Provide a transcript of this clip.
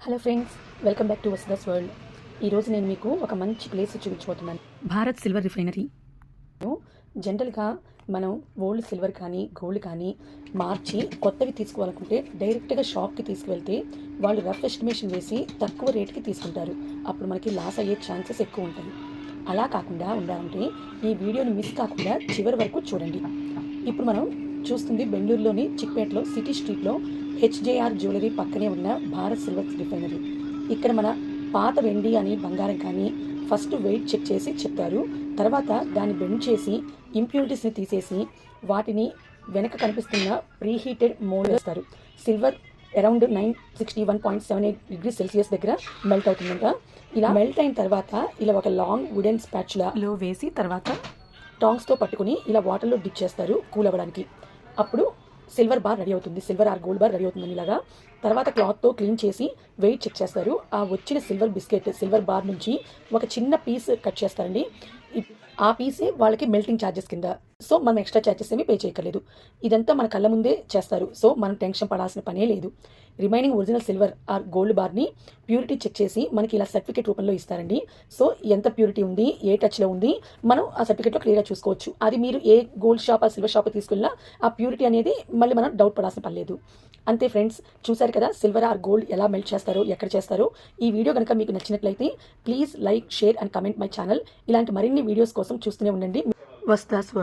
Hello friends, welcome back to వసుదాస్ world. ఈరోజు నేను మీకు ఒక మంచి ప్లేస్ చూపించబోతున్నాను. Bharat silver refinery. జనరల్గా మనం ఓల్డ్ సిల్వర్ కానీ గోల్డ్ కానీ మార్చి కొత్తవి తీసుకోవాలనుకుంటే డైరెక్ట్గా షాప్కి తీసుకువెళ్తే వాళ్ళు రఫ్ ఎస్టిమేషన్ వేసి తక్కువ రేట్కి తీసుకుంటారు. అప్పుడు మనకి లాస్ అయ్యే ఛాన్సెస్ ఎక్కువ ఉంటుంది. అలా కాకుండా ఉండాలంటే ఈ వీడియోని మిస్ కాకుండా చివరి వరకు చూడండి. ఇప్పుడు మనం చూస్తుంది బెంగళూరులోని చిక్పేటలో సిటీ స్ట్రీట్లో హెచ్జేఆర్ జ్యువెలరీ పక్కనే ఉన్న భారత్ సిల్వర్ రిఫైనరీ. ఇక్కడ మన పాత వెండి అని బంగారం కానీ ఫస్ట్ వెయిట్ చెక్ చేసి చెప్తారు. తర్వాత దాన్ని బెండ్ చేసి ఇంప్యూరిటీస్ని తీసేసి వాటిని వెనక కనిపిస్తున్న ప్రీహీటెడ్ మోల్డ్ వేస్తారు. సిల్వర్ అరౌండ్ 961.78 డిగ్రీ సెల్సియస్ దగ్గర మెల్ట్ అవుతుందంట. ఇలా మెల్ట్ అయిన తర్వాత ఇలా ఒక లాంగ్ వుడెన్ స్పాచులాలో వేసి తర్వాత టాంగ్స్తో పట్టుకుని ఇలా వాటర్లో డిప్ చేస్తారు కూల్ అవ్వడానికి. అప్పుడు సిల్వర్ బార్ రెడీ అవుతుంది, silver or gold bar ready అవుతుంది. ఇలాగా తర్వాత క్లాత్తో క్లీన్ చేసి వెయిట్ చెక్ చేస్తారు. ఆ వచ్చిన సిల్వర్ బిస్కెట్ సిల్వర్ బార్ నుంచి ఒక చిన్న పీస్ కట్ చేస్తారండి. ఆ పీసే వాళ్ళకి మెల్టింగ్ ఛార్జెస్ కింద. సో మనం ఎక్స్ట్రా ఛార్జెస్ ఏమీ పే చేయక్కర్లేదు. ఇదంతా మన కళ్ళ ముందే చేస్తారు. సో మనం టెన్షన్ పడాల్సిన పనే లేదు. Remaining original silver or gold బార్ని ప్యూరిటీ చెక్ చేసి మనకి ఇలా సర్టిఫికేట్ రూపంలో ఇస్తారండి. సో ఎంత ప్యూరిటీ ఉంది, ఏ టచ్లో ఉంది, మనం ఆ సర్టిఫికేట్లో క్లియర్గా చూసుకోవచ్చు. అది మీరు ఏ గోల్డ్ షాప్ ఆ సిల్వర్ షాప్ తీసుకెళ్ళినా ఆ ప్యూరిటీ అనేది మళ్ళీ మనం డౌట్ పడాల్సిన పని లేదు. అంతే ఫ్రెండ్స్, చూసారు కదా సిల్వర్ ఆర్ గోల్డ్ ఎలా మెల్ట్ చేస్తారో, ఎక్కడ చేస్తారో. ఈ వీడియో కనుక మీకు నచ్చినట్లయితే please like, share and comment my channel. ఇలాంటి మరిన్ని వీడియోస్ కోసం చూస్తూనే ఉండండి వసుదాస్ వరల్డ్.